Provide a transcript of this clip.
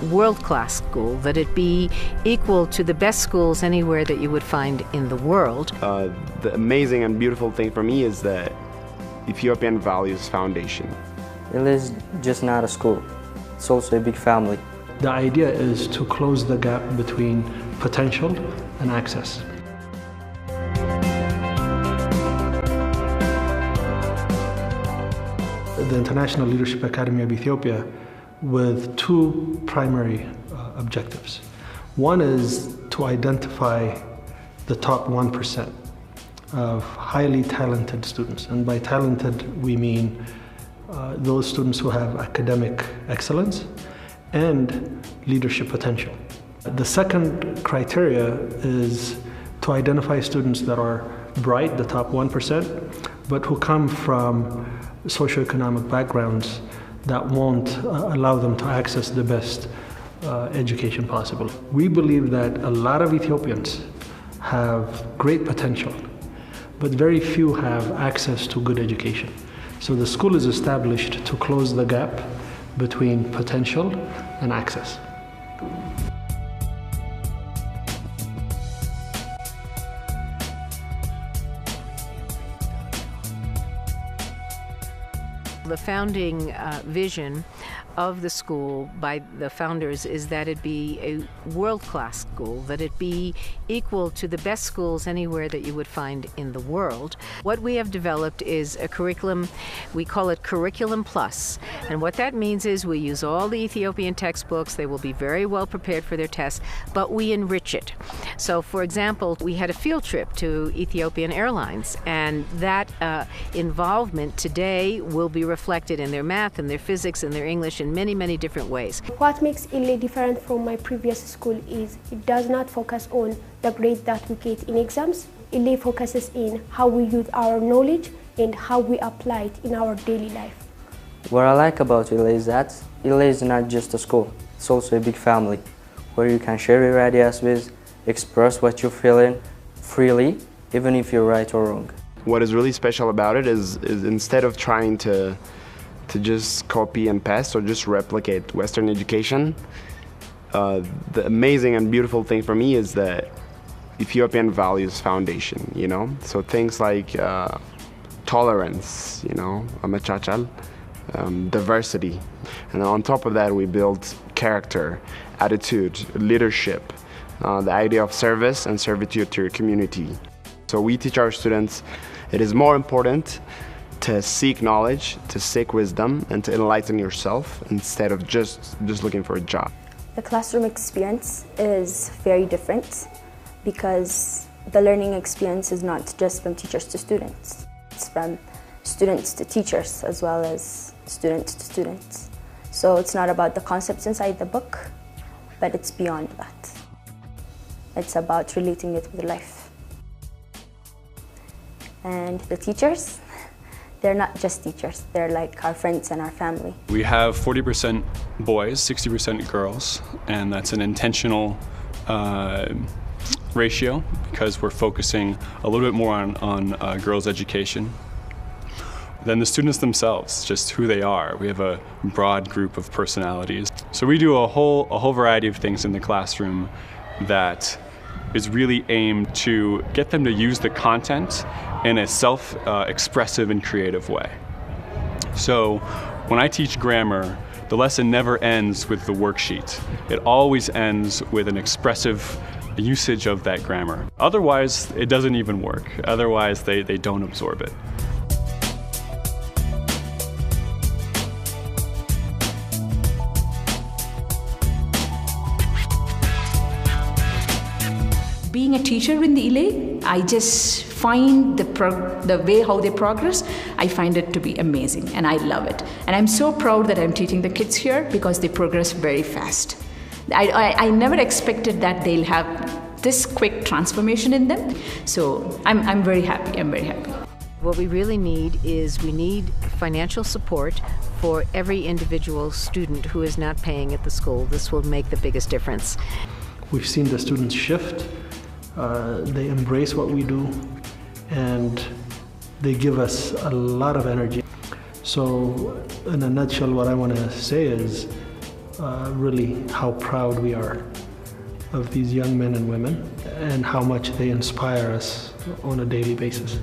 world-class school, that it be equal to the best schools anywhere that you would find in the world. The amazing and beautiful thing for me is the Ethiopian Values Foundation. It is just not a school, it's also a big family. The idea is to close the gap between potential and access. The International Leadership Academy of Ethiopia with two primary objectives. One is to identify the top 1% of highly talented students. And by talented, we mean those students who have academic excellence and leadership potential. The second criteria is to identify students that are bright, the top 1%, but who come from socioeconomic backgrounds that won't allow them to access the best education possible. We believe that a lot of Ethiopians have great potential, but very few have access to good education. So the school is established to close the gap between potential and access. The founding vision of the school by the founders is that it be a world-class school, that it be equal to the best schools anywhere that you would find in the world. What we have developed is a curriculum, we call it Curriculum Plus. And what that means is we use all the Ethiopian textbooks, they will be very well prepared for their tests, but we enrich it. So for example, we had a field trip to Ethiopian Airlines, and that involvement today will be reflected in their math and their physics and their English in many, many different ways. What makes ILE different from my previous school is it does not focus on the grade that we get in exams. ILE focuses in how we use our knowledge and how we apply it in our daily life. What I like about ILE is that ILE is not just a school, it's also a big family where you can share your ideas with, express what you're feeling freely, even if you're right or wrong. What is really special about it is instead of trying to just copy and paste or just replicate Western education, the amazing and beautiful thing for me is the Ethiopian Values Foundation, you know? So things like tolerance, you know, amachachal, diversity. And on top of that, we build character, attitude, leadership, the idea of service and servitude to your community. So we teach our students it is more important to seek knowledge, to seek wisdom, and to enlighten yourself instead of just looking for a job. The classroom experience is very different because the learning experience is not just from teachers to students. It's from students to teachers as well as students to students. So it's not about the concepts inside the book, but it's beyond that. It's about relating it with life. And the teachers, they're not just teachers, they're like our friends and our family. We have 40% boys, 60% girls, and that's an intentional ratio because we're focusing a little bit more on girls' education. Then the students themselves, just who they are. We have a broad group of personalities. So we do a whole variety of things in the classroom that is really aimed to get them to use the content in a self-expressive and creative way. So when I teach grammar, the lesson never ends with the worksheet. It always ends with an expressive usage of that grammar. Otherwise, it doesn't even work. Otherwise, they don't absorb it. Being a teacher in the ILE, I just find the way how they progress, I find it to be amazing and I love it. And I'm so proud that I'm teaching the kids here because they progress very fast. I never expected that they'll have this quick transformation in them. So I'm very happy, I'm very happy. What we really need is we need financial support for every individual student who is not paying at the school. This will make the biggest difference. We've seen the students shift. They embrace what we do and they give us a lot of energy. So in a nutshell, what I want to say is really how proud we are of these young men and women and how much they inspire us on a daily basis.